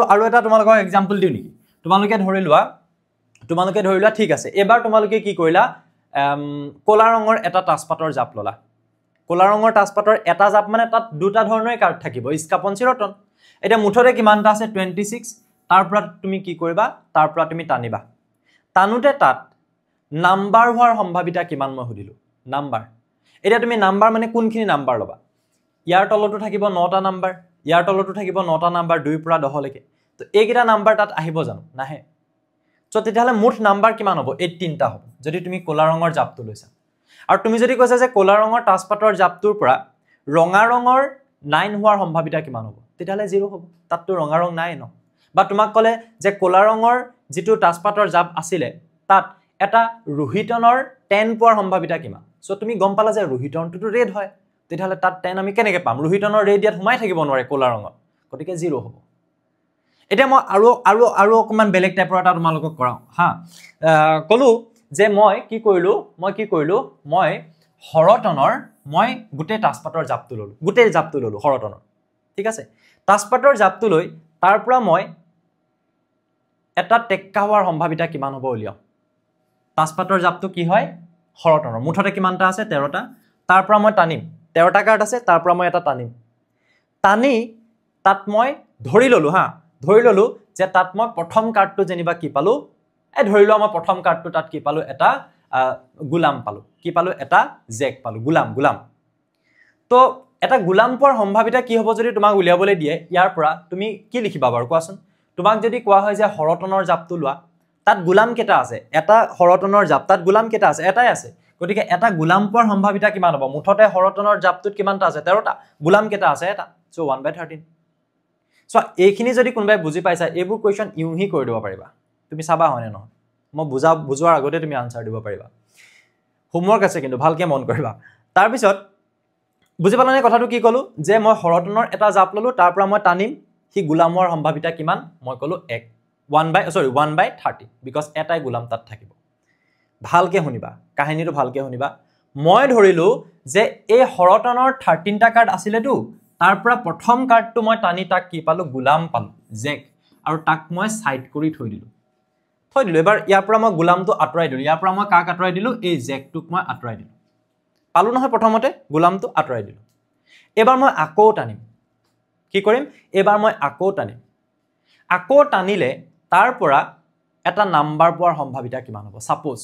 আৰু এটা তোমালোকক एग्जांपल দিও নেকি তোমালোকে ধৰি লোৱা ঠিক আছে এবাৰ তোমালোকে কি কৰিলা কলা ৰঙৰ এটা তাজপাতৰ জাপ ললা কলা ৰঙৰ তাজপাতৰ এটা জাপ মানে তাত দুটা ধৰণৰ কাৰ্ড থাকিব ইস্কাপন চিৰটন এটা মুঠতে কিমানটা আছে 26 তাৰ পৰা তুমি কি কৰিবা তাৰ পৰা তুমি টানিবা টানুতে তাত নাম্বাৰ হোৱাৰ সম্ভাৱিতা কিমান মই সুধিলো নাম্বাৰ এটা তুমি নাম্বাৰ মানে কোনখিনি নাম্বাৰ লবা ইয়াৰ তলতো থাকিব 9টা নাম্বাৰ ইয়াৰ তলতো থাকিব 9টা নাম্বাৰ 2 পৰা 10 লৈকে তো এইকেইটা নাম্বাৰ তাত আহিব জানো নাহে সো তেতিয়াহলে মুঠ নাম্বাৰ কিমান হ'ব 18টা হ'ব যদি তুমি কলা ৰঙৰ জাপটো লৈছা আৰু তুমি যদি কৈছা যে কলা ৰঙৰ তাজপাতৰ জাপটোৰ পৰা ৰঙা ৰঙৰ 9 হোৱাৰ সম্ভাৱিতা কিমান হ'ব তেতিয়াহলে 0 হ'ব তাততো ৰঙা ৰং নাই ন বা তোমাক ক'লে যে কলা ৰঙৰ যেটো তাজপাতৰ জাপ আছিল তাত এটা ৰোহিতনৰ 10 পোৱাৰ সম্ভাৱিতা কিমান সো তুমি গম পালা যে ৰোহিতনটো ৰেড হয় তেতিয়াহলে তাত 10 আমি কেনেকৈ পাম ৰোহিতনৰ ৰেড ইয়াত সোমাই থাকিব নোৱাৰে কলা ৰঙত গতিকে 0 হ'ব এটা মই আৰু অকমান বেলেগ টাইপৰ এটা তোমালোকক কৰাও হা কলো যে মই কি কৰিলো মই হৰতনৰ মই গুটে তাজপাতৰ জাপটো ললো গুটে জাপটো ললো হৰতনৰ ঠিক আছে তাজপাতৰ জাপটো লৈ তাৰ পৰা মই এটা টেক্কা হোৱাৰ সম্ভাৱিতা কিমান হ'ব উলিয়াও তাজপাতৰ জাপটো কি হয় হৰতনৰ মুঠতে কিমানটা আছে 13টা তাৰ পৰা মই টানিম 13টা কাৰ্ড আছে তাৰ পৰা মই এটা টানিম টানি তাত মই ধৰি ললো যে তাত মই প্ৰথম কাৰ্ডটো যেনিবা কি পালো ধৰি লও মই প্ৰথম কাৰ্ডটো তাত কি পালো এটা গুলাম পালো কি পালো এটা জেক পালো গুলাম তো এটা গুলাম পোৱাৰ সম্ভাৱিতা কি হ'ব যদি তোমাক উলিয়াবলৈ দিয়ে ইয়াৰ পৰা তুমি কি লিখিবা বাৰু কোৱাচোন তোমাক যদি কোৱা হয় যে হৰতনৰ জাপটো লোৱা তাত গুলাম কেটা আছে এটা হৰতনৰ জাপ তাত গুলাম কেটা আছে এটাই আছে গতিকে এটা গুলাম পোৱাৰ সম্ভাৱিতা কিমান হ'ব মুঠতে হৰতনৰ জাপটোত কিমানটা আছে 13টা গুলাম কেটা আছে এটা সো 1/13 সো এইখিনি যদি কোনবাই বুজি পাইছা এইবোৰ কোৱেশ্চন ইউহি কৰি দিব পাৰিবা তুমি চাবা হয়নে নহয় মই বুজোৱাৰ আগতে তুমি আনসাৰ দিব পাৰিবা হোমৱৰ্ক আছে কিন্তু ভালকে মন কৰিবা তাৰ পিছত বুজি পালানে কথাটো কি কলো যে মই হৰতনৰ এটা জাপ ললো তাৰ পৰা মই টানিম হি গুলামৰ সম্ভাৱিতা কিমান মই কলো 1/30 বিকজ এটাই গুলাম তাত থাকিব ভালকে শুনিবা কাহিনীটো ভালকে শুনিবা মই ধৰিলো যে এই হৰতনৰ 13টা কাৰ্ড আছিলেটো তাৰ পৰা প্ৰথম কাৰ্ডটো মই টানি তাক কি পালো গুলাম পালো জেক আৰু তাক মই সাইড কৰি থৈ দিলো এবাৰ ইয়াৰ পৰা মই গুলামটো আঁতৰাই দিলো ইয়াৰ পৰা মই কাক আঁতৰাই দিলো এই জেকটোক মই আঁতৰাই দিলো পালো নহয় প্ৰথমতে গুলামটো আঁতৰাই দিলো এবাৰ মই আকৌ টানিম কি কৰিম এবাৰ মই আকৌ টানিলে তাৰ পৰা এটা নাম্বাৰ পোৱাৰ সম্ভাৱিতা কিমান হ'ব সাপোজ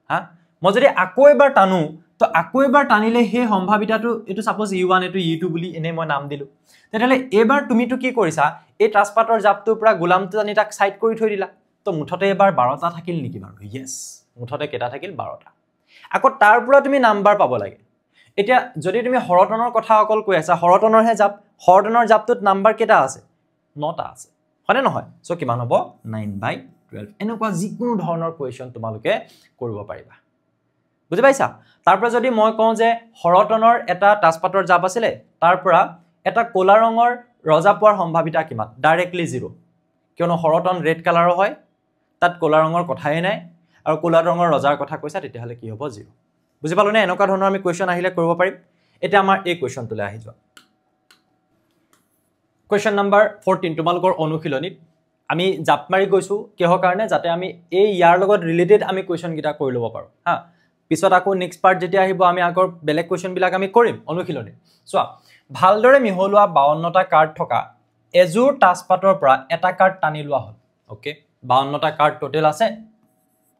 হা মই যদি আকৌ এবাৰ টানো তো আকৌ এবাৰ টানিলে হে সম্ভাৱিতাটো এটো সাপোজ u1 এটো u2 বুলি এনে মই নাম দিলো তেতিয়ালে এবাৰ তুমিটো কি কৰিছা এই তাজপাতৰ জাপটোৰ পৰা গুলামটো টানি তাক সাইড কৰি থৈ দিলা তো মুঠতে এবাৰ 12টা থাকিল নেকি বাৰু ইয়েস মুঠতে কেটা থাকিল 12টা আকৌ তাৰ পৰা তুমি নাম্বাৰ পাব লাগে এতিয়া যদি তুমি হৰতনৰ কথা অকল কৈ আছা হৰতনৰ হে জাপ হৰতনৰ জাপটোত নাম্বাৰ কেটা আছে 9টা আছে হয়নে নহয় সো কিমান হ'ব 9/12 এনেকুৱা যিকোনো ধৰণৰ কোৱেশ্চন তোমালোকে কৰিব পাৰিবা বুজি পাইছা তাৰ পৰা যদি মই কওঁ যে হৰতনৰ এটা তাজপাতৰ জাপ আছিলে তাৰ পৰা এটা কলা ৰঙৰ ৰজা পোৱাৰ সম্ভাৱিতা কিমান ডাইৰেক্টলি 0 কিয়নো হৰতন ৰেড কালাৰৰ হয় তাত কলা ৰঙৰ কথাই নাই আৰু কলা ৰঙৰ ৰজাৰ কথা কৈছা তেতিয়াহলে কি হ'ব 0 বুজি পালো নে এনেকুৱা ধৰণৰ আমি কোৱেশ্চন আহিলে কৰিব পাৰিম এটা আমাৰ এই কোৱেশ্চনটোলে আহি যোৱা কোৱেশ্চন নম্বৰ 14 তোমালোকৰ অনুশীলনীত আমি জাপ মাৰি গৈছো কিহৰ কাৰণে যাতে আমি এই ইয়াৰ লগত ৰিলেটেড আমি কোৱেশ্চন কিটা কৰি লব পাৰো হা পিছত আকৌ নেক্সট পাৰ্ট যেতিয়া আহিব আমি আগৰ বেলেগ কোৱেশ্চন বিলাক আমি কৰিম অনুশীলনী চোৱা ভালদৰে মিহলোৱা 52টা কাৰ্ড থকা এজুৰ তাজপাতৰ পৰা এটা কাৰ্ড টানি লোৱা হ'ল ওকে 52টা কাৰ্ড টোটেল আছে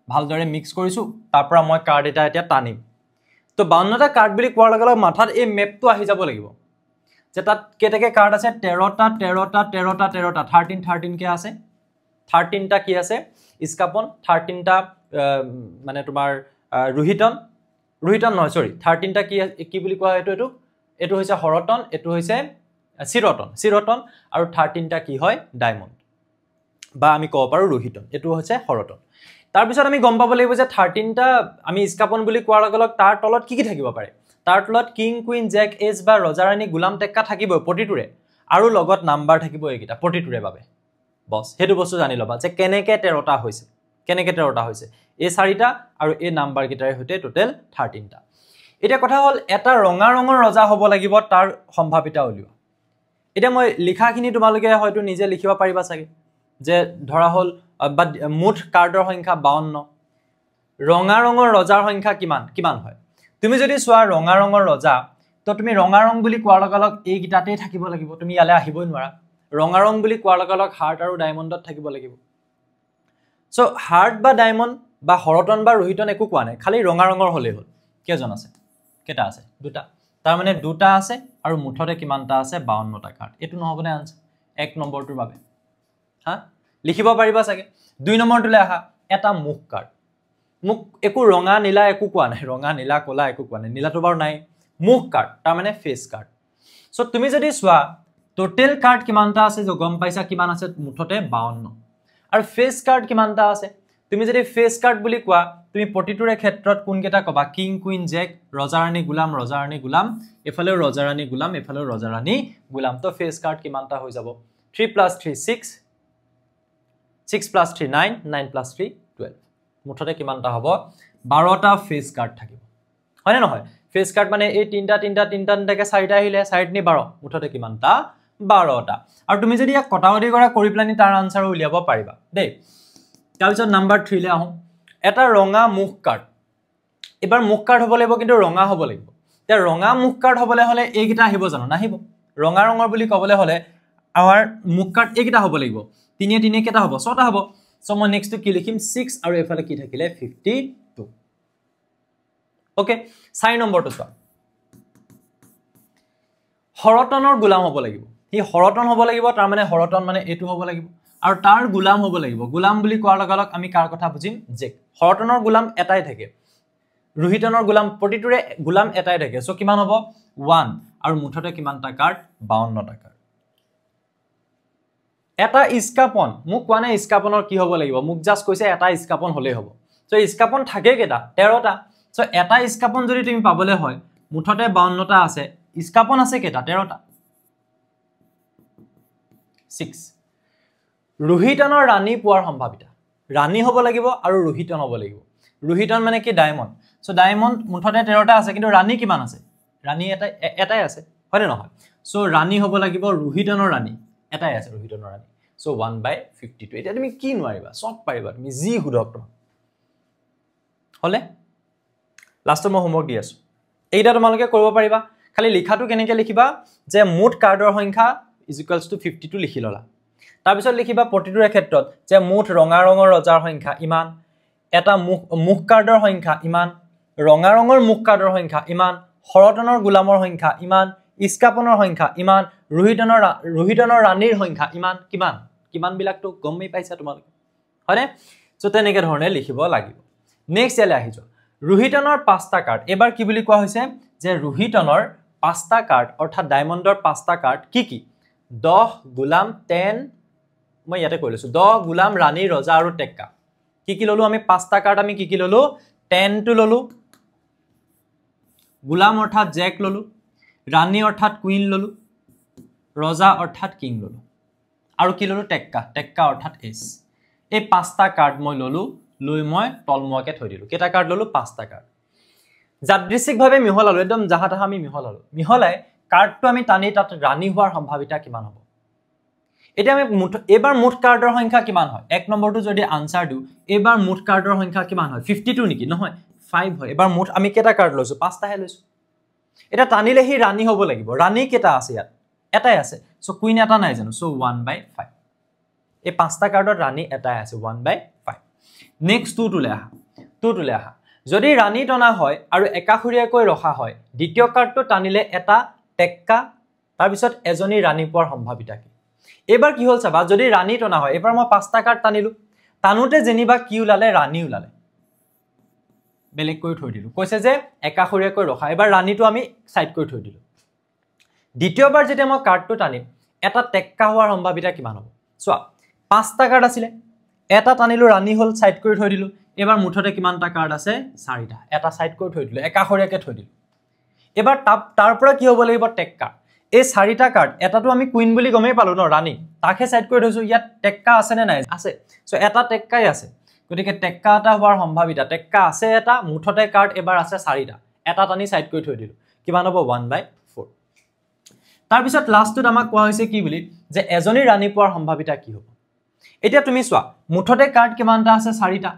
ভালদৰে মিক্স কৰিছো তাৰ পৰা মই কাৰ্ড এটা এতিয়া টানিম তো 52টা কাৰ্ড বুলি কোৱাৰ লগে লগে মাথাত এই মেপটো আহি যাব লাগিব যে তাত কেটেকে কাৰ্ড আছে 13 কে আছে 13টা কি আছে ইস্কাপন 13টা মানে তোমাৰ ৰোহিতন নহয় সৰি 13টা কি বুলি কোৱা এটো হৈছে হৰতন এটো হৈছে চিৰটন আৰু 13টা কি হয় ডায়মণ্ড বা আমি কব পাৰো ৰোহিতন এটো হৈছে হৰতন তাৰ পিছত আমি গম পাব লাগিব যে 13টা আমি ইস্কাপন বুলি কোৱাৰ লগে লগে তাৰ তলত কি থাকিব পাৰে তাৰ তলত কিং কুইন জেক এজ বা ৰজাৰানী গুলাম টেক্কা থাকিব প্ৰতিটোৰে আৰু লগত নাম্বাৰ থাকিব এইকিটা প্ৰতিটোৰে বাবে বস হেতু বস্তু জানি লবা যে কেনেকে 13টা হৈছে এই 4টা আৰু এই নাম্বাৰ কিটাৰ হৈতে টোটেল 13টা এটা কথা হল এটা ৰঙা ৰঙৰ ৰজা হ'ব লাগিব তাৰ সম্ভাৱিতা উলিওৱা এটা মই লিখাখিনি তোমালোকে হয়তো নিজে লিখিব পাৰিবা চাগে যে ধৰা হল বা মুঠ কাৰ্ডৰ সংখ্যা 52 ৰঙা ৰঙৰ ৰজাৰ সংখ্যা কিমান হয় তুমি যদি চোৱা ৰঙা ৰঙৰ ৰজা তো তুমি ৰঙা ৰং বুলি কোৱাৰ লগে লগে এই গিটাতেই থাকিব লাগিব তুমি ইয়ালে আহিবই নোৱাৰা ৰঙা ৰং বুলি কোৱাৰ লগে লগে হাৰ্ট আৰু ডায়মণ্ডত থাকিব লাগিব সো হাৰ্ট বা ডায়মণ্ড বা হৰতন বা ৰোহিতন একো কোৱা নাই খালি ৰঙা ৰঙৰ হলেই হল কেজন আছে কেটা আছে দুটা তাৰ মানে দুটা আছে আৰু মুঠতে কিমানটা আছে 52টা কাৰ্ড এটো নহবনে আনসাৰ 1 নম্বৰটোৰ বাবে হা লিখিব পাৰিবা চাগে 2 নম্বৰটোলে আহা এটা মুখ কাৰ্ড মুখ একো ৰঙা নীলা একো কোৱা নাই ৰঙা নীলা কলা একো কোৱা নাই নীলাটো বাৰু নাই মুখ কাৰ্ড তাৰ মানে ফেস কাৰ্ড সো তুমি যদি চোৱা টোটাল কাৰ্ড কিমানটা আছে যে গম পাইছা কিমান আছে মুঠতে 52 আৰু ফেস কাৰ্ড কিমানটা আছে তুমি যদি ফেস কাৰ্ড বুলি কোৱা তুমি প্ৰতিটোৰে ক্ষেত্ৰত কোন কেটা কবা কিং কুইন জেক ৰজাৰানী গুলাম এফালে ৰজাৰানী গুলাম এফালে ৰজাৰানী গুলাম তো ফেস কাৰ্ড কিমানটা হৈ যাব 3 + 3 6 6 + 3 9 9 + 3 12 মুঠতে কিমানটা হ'ব 12টা ফেস কাৰ্ড থাকিব হয়নে নহয় ফেস কাৰ্ড মানে এই তিনটা থেকে 4টা আহিলে 4 নি 12 মুঠতে কিমানটা 12টা আৰু তুমি যদি ইয়াক কটাকটি কৰা কৰি প্লানি তাৰ আনসাৰ উলিয়াব পাৰিবা দেই তাৰ পিছত নাম্বাৰ 3 লে আহো এটা ৰঙা মুখ কাৰ্ড এবাৰ মুখ কাৰ্ড হ'ব লাগিব কিন্তু ৰঙা হ'ব লাগিব তে ৰঙা মুখ কাৰ্ড হ'বলে হলে এইগিটা আহিব জানো নাহিব ৰঙা ৰঙৰ বুলি কবলে হলে আমাৰ মুখ কাৰ্ড এইগিটা হ'ব লাগিব 3 3 কেটা হ'ব 6টা হ'ব সো মই নেক্সট কি লিখিম 6 আৰু এফালে কি থাকিলে 52 ওকে 4 নম্বৰটো চোৱা হৰতনৰ গুলাম হ'ব লাগিব হি হৰতন হ'ব লাগিব তাৰ মানে হৰতন মানে এটো হ'ব লাগিব আৰু তাৰ গুলাম হ'ব লাগিব গুলাম বুলি কোৱাৰ লগে লগে আমি কাৰ কথা বুজিম জেক হৰতনৰ গুলাম এটাই থাকে ৰোহিতনৰ গুলাম প্ৰতিটোৰে গুলাম এটাই থাকে সো কিমান হ'ব 1 আৰু মুঠতে কিমানটা কাৰ্ড 52টা কাৰ্ড এটা ইস্কাপন মোক কোৱা নাই ইস্কাপনৰ কি হ'ব লাগিব মোক জাস্ট কৈছে এটা ইস্কাপন হলেই হ'ব সো ইস্কাপন থাকে কেটা 13টা সো এটা ইস্কাপন যদি তুমি পাবলে হয় মুঠতে 52টা আছে ইস্কাপন আছে কেটা 13টা 6 ৰোহিতনৰ ৰাণী পোৱাৰ সম্ভাৱিতা ৰাণী হ'ব লাগিব আৰু ৰোহিতন হ'ব লাগিব ৰোহিতন মানে কি ডায়মণ্ড সো ডায়মণ্ড মুঠতে 13টা আছে কিন্তু ৰাণী কিমান আছে ৰাণী এটাই আছে হয় নে নহয় সো ৰাণী হ'ব লাগিব ৰোহিতনৰ ৰাণী এটাই আছে ৰোহিতনৰ ৰাণী সো 1/52 এটা তুমি কি নোৱাৰিবা সব পাৰিবা তুমি জি হুদক হলে লাষ্ট মই হোমৱৰ্ক দি আছো এইটা তোমালোকে কৰিব পাৰিবা খালি লিখাটো কেনেকৈ লিখিবা যে মুঠ কাৰ্ডৰ সংখ্যা = 52 লিখি ললা তাৰ পিছত লিখিবা প্ৰতিটোৰে ক্ষেত্ৰত যে মুঠ ৰঙা ৰঙৰ ৰজাৰ সংখ্যা ইমান এটা মুখ কাৰ্ডৰ সংখ্যা ইমান ৰঙা ৰঙৰ মুখ কাৰ্ডৰ সংখ্যা ইমান হৰতনৰ গুলামৰ সংখ্যা ইমান ইস্কাপনৰ সংখ্যা ইমান ৰোহিতনৰ ৰাণীৰ সংখ্যা ইমান কিমান বিলাকটো গমেই পাইছা তোমালোকে হয়নে সো তেনেকৈ ধৰণে লিখিব লাগিব নেক্সট ইয়ালে আহি যোৱা ৰোহিতনৰ 5টা কাৰ্ড এবাৰ কি বুলি কোৱা হৈছে যে ৰোহিতনৰ 5টা কাৰ্ড অৰ্থাৎ ডায়মণ্ডৰ 5টা কাৰ্ড কি 10 গুলাম 10 মই ইয়াতে কৈ লৈছো 10 গুলাম ৰাণী ৰজা আৰু টেক্কা কি ললো আমি 5টা কাৰ্ড আমি কি ললো 10 টো ললো গুলাম অৰ্থাৎ জেক ললো ৰাণী অৰ্থাৎ কুইন ললো ৰজা অৰ্থাৎ কিং ললো আৰু কি ললো টেক্কা অৰ্থাৎ এস এই 5টা কাৰ্ড মই ললো লৈ মই তলমুৱাকে থৈ দিলো কেটা কাৰ্ড ললো 5টা কাৰ্ড যাদৃচ্ছিকভাৱে মিহলালো একদম জাহা তাহা আমি মিহলাই কাৰ্ডটো আমি টানি তাত ৰাণী হোৱাৰ সম্ভাৱিতা কিমান হ'ব এটা আমি এবাৰ মুঠ কাৰ্ডৰ সংখ্যা কিমান হয় 1 নম্বৰটো যদি আনসাৰ দিও এবাৰ মুঠ কাৰ্ডৰ সংখ্যা কিমান হয় 52 নেকি নহয় 5 হয় এবাৰ মুঠ আমি কেটা কাৰ্ড লৈছো 5টা হে লৈছো এটা টানিলে হি ৰাণী হ'ব লাগিব ৰাণী কেটা আছে ইয়াত এটাই আছে সো কুইন এটা নাই জানো সো 1/5 এই 5টা কাৰ্ডত ৰাণী এটাই আছে 1/5 নেক্সট 2 টোলে আহা যদি ৰাণী টনা হয় আৰু একাখুৰিয়াকৈ ৰখা হয় দ্বিতীয় কাৰ্ডটো টানিলে এটা টেক্কা তাৰ পিছত এজনী ৰাণী পোৱাৰ সম্ভাৱিতা কি এবাৰ কি হল চাবা যদি ৰাণী টনা হয় এবাৰ মই 5টা কাৰ্ড টানিলো টানুতে জেনিবা কি উলালে ৰাণী উলালে বেলেগ কৰি থৈ দিলো কৈছে যে একাখুৰিয়াকৈ ৰখা এবাৰ ৰাণীটো আমি সাইড কৰি থৈ দিলো দ্বিতীয়বাৰ যেতিয়া মই কাৰ্ডটো টানিম এটা টেক্কা হোৱাৰ সম্ভাৱিতা কিমান হ'ব চোৱা 5টা কাৰ্ড আছিল এটা টানিলো ৰাণী হল সাইড কৰি থৈ দিলো এবাৰ মুঠতে কিমানটা কাৰ্ড আছে 4টা এটা সাইড কৰি থৈ দিলো একাখুৰিয়াকৈ থৈ দিলো এবাৰ তাৰ পৰা কি হ'ব লাগিব টেক্কা এই 4টা কাৰ্ড এটাটো আমি কুইন বুলি গমেই পালো ন ৰাণী তাকে সাইড কৰি থৈছো ইয়াত টেক্কা আছে নে নাই আছে সো এটা টেক্কাই আছে গতিকে টেক্কা এটা হোৱাৰ সম্ভাৱিতা টেক্কা আছে এটা মুঠতে কাৰ্ড এবাৰ আছে 4টা এটা টানি সাইড কৰি থৈ দিলো কিমান হ'ব 1/4 তাৰ পিছত লাষ্টত আমাক কোৱা হৈছে কি বুলি যে এজনী ৰাণী পোৱাৰ সম্ভাৱিতা কি হ'ব এতিয়া তুমি চোৱা মুঠতে কাৰ্ড কিমানটা আছে 4টা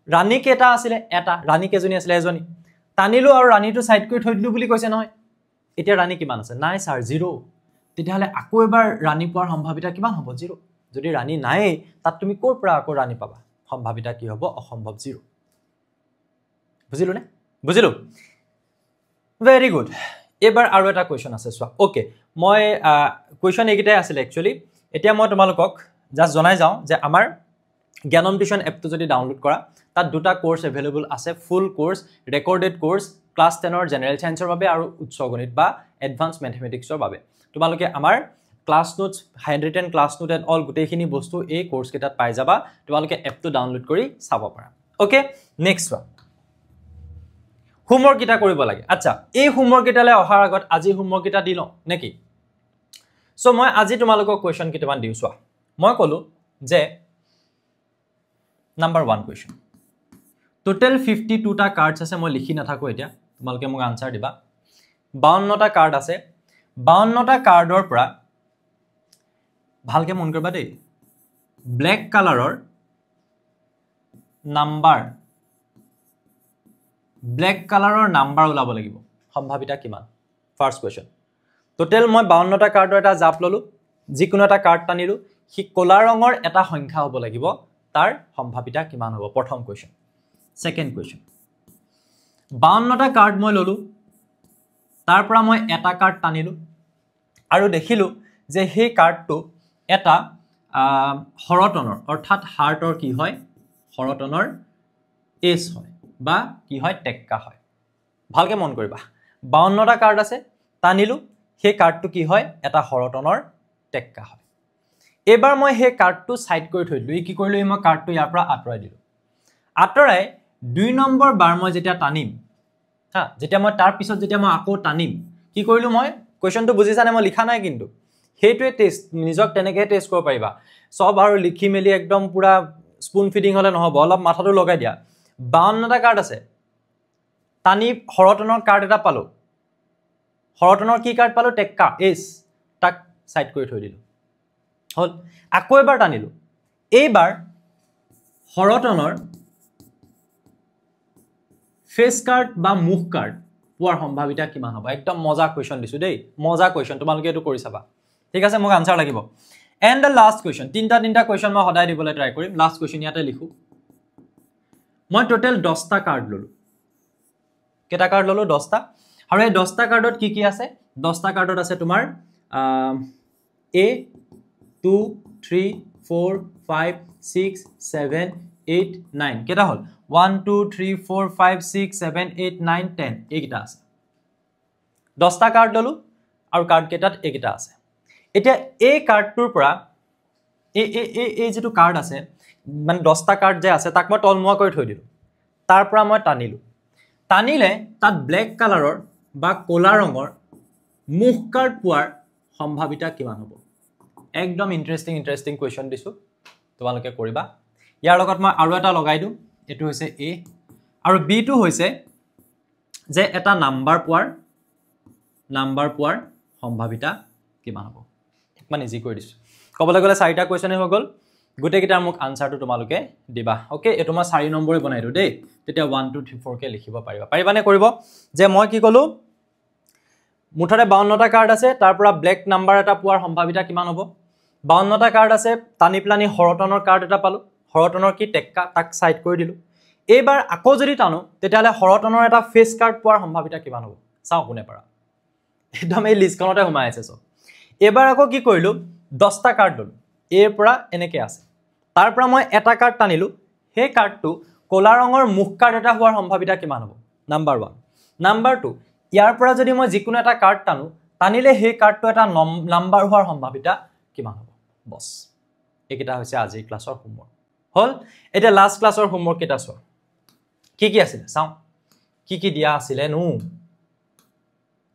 ৰাণী কেটা আছিলে এটা ৰাণী কেজনী আছিলে এজনী টানিলো আৰু ৰাণীটো সাইড কৰি থৈ দিলো বুলি কৈছে নহয় এতিয়া ৰাণী কিমান আছে নাই স্যাৰ 0 তেতিয়াহলে আকৌ এবাৰ ৰাণী পোৱাৰ সম্ভাৱিতা কিমান হ'ব 0 যদি ৰাণী নাই তাত তুমি ক'ৰ পৰা আকৌ ৰাণী পাবা সম্ভাৱিতা কি হ'ব অসম্ভৱ 0 বুজিলো নে বুজিলো ভেৰি গুড এবাৰ আৰু এটা কোৱেশ্চন আছে চোৱা ওকে মই কোৱেশ্চন একিটাই আছিল একচুয়ালি এতিয়া মই তোমালোকক জাস্ট জনাই যাও যে আমাৰ জ্ঞানম টিউশন এপটো যদি ডাউনলোড কৰা তাত দুটা কোৰ্স अवेलेबल আছে ফুল কোৰ্স ৰেকৰ্ডেড কোৰ্স ক্লাস 10 ৰ জেনাৰেল সায়েন্সৰ বাবে আৰু উচ্চ গণিত বা এডভান্স ম্যাথমেটিক্সৰ বাবে তোমালোকে আমাৰ class notes handwritten class note and all গুটেখিনি বস্তু এই কোৰ্স কেটাত পাই যাবা তোমালোকে এপটো ডাউনলোড কৰি চাব পাৰা ওকে নেক্সট ওয়ান হোমৱৰ্ক কিটা কৰিব লাগে আচ্ছা এই হোমৱৰ্ক কিটালে অহাৰ আগত আজি হোমৱৰ্ক কিটা দিলো নেকি সো মই আজি তোমালোকক কোৱেশ্চন কিটামান দিউ চোৱা মই কলো যে নাম্বাৰ 1 কোৱেশ্চন টোটাল 52 টা কাৰ্ডছ আছে মই লিখি নাথাকো এতিয়া তোমালোকে মোক আনসাৰ দিবা 52 টা কাৰ্ড আছে 52 টা কাৰ্ডৰ পৰা ভালকে মন কৰিবা দেই ব্ল্যাক কালাৰৰ নাম্বাৰ ওলাব লাগিব সম্ভাৱিতা কিমান ফাৰ্স্ট কোৱেশ্চন টোটাল মই 52 টা কাৰ্ডৰ এটা জাপ ললো যিকোনো এটা কাৰ্ড টানিলো হি কলা ৰঙৰ এটা সংখ্যা হ'ব লাগিব তাৰ সম্ভাৱিতা কিমান হ'ব প্ৰথম কোৱেশ্চন সেকেন্ড কোৱেশ্চন 52 টা কাৰ্ড মই ললো তাৰ পৰা মই এটা কাৰ্ড টানিলো আৰু দেখিলো যে সেই কাৰ্ডটো এটা হৰতনৰ অৰ্থাৎ হাৰ্টৰ কি হয় হৰতনৰ এস হয় বা কি হয় টেক্কা হয় ভালকে মন কৰিবা 52 টা কাৰ্ড আছে টানিলো সেই কাৰ্ডটো কি হয় এটা হৰতনৰ টেক্কা হয় এবাৰ মই সেই কাৰ্ডটো সাইড কৰি থৈ দিলো কি কৰিলো মই কাৰ্ডটো ইয়াৰ পৰা আঁতৰাই দিলো আঁতৰাই 2 নম্বৰ বাৰ মই যেতিয়া টানিম হা যেতিয়া মই তাৰ পিছত যেতিয়া মই আকৌ টানিম কি কৰিলো মই কোৱেশ্চনটো বুজিছানে মই লিখা নাই কিন্তু হেইটোৱে টেস্ট নিজক তেনেকে টেস্ট কৰিব পাৰিবা সব আৰু লিখি মেলি একদম পুৰা স্পুন ফিডিং হলে নহব অলপ মাথাটো লগাই দিয়া 52 টা কাৰ্ড আছে টানি হৰতনৰ কাৰ্ড এটা পালো হৰতনৰ কি কাৰ্ড পালো টেক্কা এস তাক সাইড কৰি থৈ দিলো হল আকৌ এবাৰ টানিলো এইবাৰ হৰতনৰ ফেস কাৰ্ড বা মুখ কাৰ্ড পোৱাৰ সম্ভাৱিতা কিমান হ'ব একদম মজা কোৱেশ্চন দিছো দেই মজা কোৱেশ্চন তোমালোকে এটো কৰি চাবা ঠিক আছে মোক আনসাৰ লাগিব এন্ড দ্য লাষ্ট কোৱেশ্চন তিনটা কোৱেশ্চন মই সদায় দিবলৈ ট্ৰাই কৰিম লাষ্ট কোৱেশ্চন ইয়াতে লিখো মই টোটাল 10 টা কাৰ্ড ললো কেটা কাৰ্ড ললো 10 টা আৰু এই 10 টা কাৰ্ডত কি আছে 10 টা কাৰ্ডত আছে তোমাৰ A 2 3 4 5 6 7 8 9 কেটা হল 1 2 3 4 5 6 7 8 9 10 এইটা আছে 10 টা কাৰ্ড ললো আৰু কাৰ্ড কেটাত এইটা আছে এতিয়া এই কাৰ্ডটোৰ পৰা এই যেটো কাৰ্ড আছে মানে 10 টা কাৰ্ড যে আছে তাক মই তলমুৱা কৰি থৈ দিলো তাৰ পৰা মই টানিলো টানিলে তাত ব্ল্যাক কালাৰৰ বা কোলা ৰঙৰ মুখ কাৰ্ড পোৱাৰ সম্ভাৱিতা কিমান হ'ব একদম ইন্টাৰেষ্টিং কোৱেশ্চন দিছো তোমালোকে কৰিবা ইয়াৰ লগত মই আৰু এটা লগাই দিও এটো হৈছে A আৰু B টো হৈছে যে এটা নাম্বাৰ পোৱাৰ সম্ভাৱিতা কিমান হ'ব মানে ইজি কৰি দিছো কবলৈ গলে 4টা কোৱেশ্চনে হৈ গল গুটে কিটা মোক আনসাৰটো তোমালোকে দিবা ওকে এটো মই 4 নম্বৰে বনাই দিও দেই তেতিয়া 1 2 3 4 কে লিখিব পাৰিবানে কৰিব যে মই কি কলো মুঠতে 52 টা কাৰ্ড আছে তাৰ পৰা ব্ল্যাক নাম্বাৰ এটা পোৱাৰ সম্ভাৱিতা কিমান হ'ব 52 টা কাৰ্ড আছে টানি প্লানি হৰতনৰ কাৰ্ড এটা পালো হৰতনৰ কি টেক্কা তাক সাইড কৰি দিলো এইবাৰ আকৌ যদি টানো তেতিয়ালে হৰতনৰ এটা ফেস কাৰ্ড পোৱাৰ সম্ভাৱিতা কিমান হ'ব চাও কোনে পাৰা একদম এই লিষ্টখনতে সোমাই আছে সব এবাৰ আকৌ কি কৰিলো 10 টা কাৰ্ড ললো এৰ পৰা এনেকে আছে তাৰ পৰা মই এটা কাৰ্ড টানিলো সেই কাৰ্ডটো কোলা ৰঙৰ মুখ কাৰ্ড এটা হোৱাৰ সম্ভাৱিতা কিমান হ'ব নাম্বাৰ 1 নাম্বাৰ 2 ইয়াৰ পৰা যদি মই যিকোনো এটা কাৰ্ড টানিলে সেই কাৰ্ডটো এটা নাম্বাৰ হোৱাৰ সম্ভাৱিতা কিমান হ'ব বস এইকেইটা হৈছে আজিৰ ক্লাছৰ হোমৱৰ্ক হল এটা লাষ্ট ক্লাছৰ হোমৱৰ্ক কেটা চোৱা কি আছিল চাও কি দিয়া আছিল নো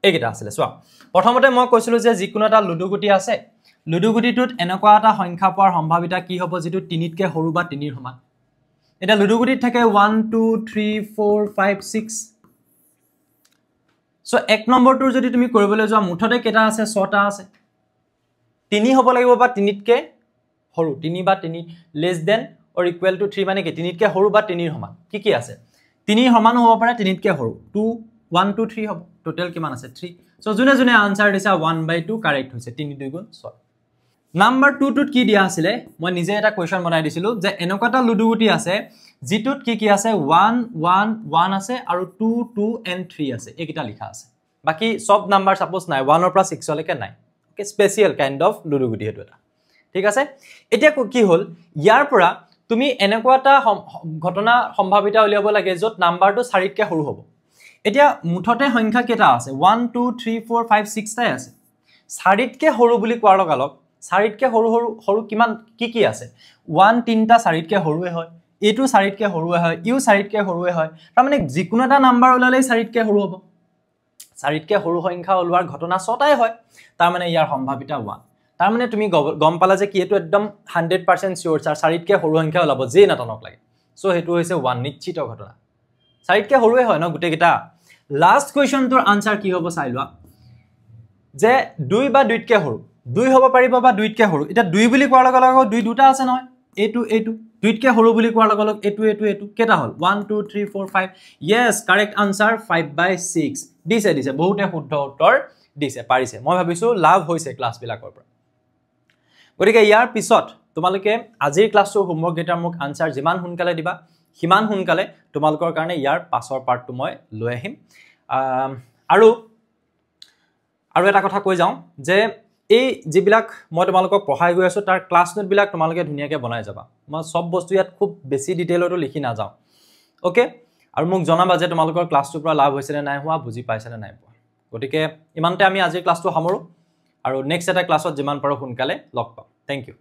এইকেইটা আছিল চোৱা প্ৰথমতে মই কৈছিলো যে যিকোনো এটা লুডু গুটি আছে লুডু গুটিটোত এনেকুৱা এটা সংখ্যা পোৱাৰ সম্ভাৱিতা কি হ'ব যেটো 3 তকৈ সৰু বা 3 ৰ সমান এটা লুডু গুটিত থাকে 1 2 3 4 5 6 সো এক নম্বৰটোৰ যদি তুমি কৰিবলৈ যোৱা মুঠতে কেটা আছে 6টা আছে 3 হ'ব লাগিব বা 3 তকৈ সৰু 3 বা 3 less than or equal to 3 মানে কি 3তকৈ সৰু বা 3ৰ সমান কি আছে 3ৰ সমান হ'ব পাৰে 3তকৈ সৰু 2 1 2 3 হ'ব টোটাল কিমান আছে 3 সো যোনে যোনে আনসাৰ দিছে 1/2 কাৰেক্ট হৈছে 3 2 গুণ 6 নাম্বাৰ 2 টোত কি দিয়া আছিলে মই নিজে এটা কোৱেশ্চন বনাই দিছিলো যে এনেকুৱাটা লুডু গুটি আছে জিটোত কি আছে 1 1 1 আছে আৰু 2 2 and 3 আছে এইকেইটা লিখা আছে বাকি সব নাম্বাৰ সাপোজ নাই 1 ৰ পৰা 6 লৈকে নাই okay special kind of ludo গুটি হেতু এটা ঠিক আছে এতিয়া কি হল ইয়াৰ পৰা তুমি এনেকুৱাটা ঘটনা সম্ভাৱিতা উলিয়াব লাগে যত নাম্বাৰটো 4তকৈ সৰু হ'ব এতিয়া মুঠতে সংখ্যা কেটা আছে 1 2 3 4 5 6 টাই আছে 4তকৈ সৰু বুলি কোৱাৰ লগালক 4তকৈ সৰু কিমান কি আছে 1 3টা 4তকৈ সৰুৱে হয় এটো 4তকৈ সৰুৱে হয় ইউ 4তকৈ সৰুৱে হয় তাৰ মানে যিকোনো এটা নাম্বাৰ ওলালেই 4তকৈ সৰু হ'ব 4তকৈ সৰু সংখ্যা ওলোৱাৰ ঘটনা 6টাই হয় তাৰ মানে ইয়াৰ সম্ভাৱিতা 1 তাৰ মানে তুমি গম পালা যে কি এটো একদম 100% সিওৰ 4তকৈ সৰু সংখ্যা ওলাব যে নাটনক লাগে সো হেতু হৈছে 1 নিশ্চিত ঘটনা 4তকৈ সৰুৱে হয় ন গুটেকিটা লাষ্ট কোৱেশ্চনটোৰ আনসাৰ কি হ'ব চাই লোৱা যে 2 বা 2তকৈ সৰু 2 হ'ব পাৰিব বা 2তকৈ সৰু এটা 2 বুলি কোৱাৰ লগালক 2 দুটা আছে নহয় এটো 2তকৈ সৰু বুলি কোৱাৰ লগালক এটো কেটা হল 1 2 3 4 5 yes correct answer 5/6 দিছে বহুতে শুদ্ধ উত্তৰ দিছে পাৰিছে মই ভাবিছো লাভ হৈছে ক্লাস বিলাকৰ পৰা গতিকে ইয়াৰ পিছত তোমালোকে আজিৰ ক্লাছৰ হোমৱৰ্ক গেটাৰ মোক আনসাৰ যিমান সোনকালে দিবা হিমান সোনকালে তোমালোকৰ কাৰণে ইয়াৰ পাছৰ পাৰ্টটো মই লৈ আহিম আৰু এটা কথা কৈ যাওঁ যে এই যিবিলাক মই তোমালোকক পঢ়াই গৈ আছো তাৰ ক্লাছ নোট বিলাক তোমালোকে ধুনিয়াকৈ বনাই যাবা মই সব বস্তু ইয়াত খুব বেছি ডিটেইলটো লিখি না যাওঁ ওকে আৰু মোক জনাবা যে তোমালোকৰ ক্লাছটোৰ পৰা লাভ হৈছে নে নাই হোৱা বুজি পাইছে নে নাই পোৱা গতিকে ইমানতে আমি আজিৰ ক্লাছটো সামৰো আৰু নেক্সট এটা ক্লাছত যিমান পাৰো সোনকালে লগ পাম থ্যাংক ইউ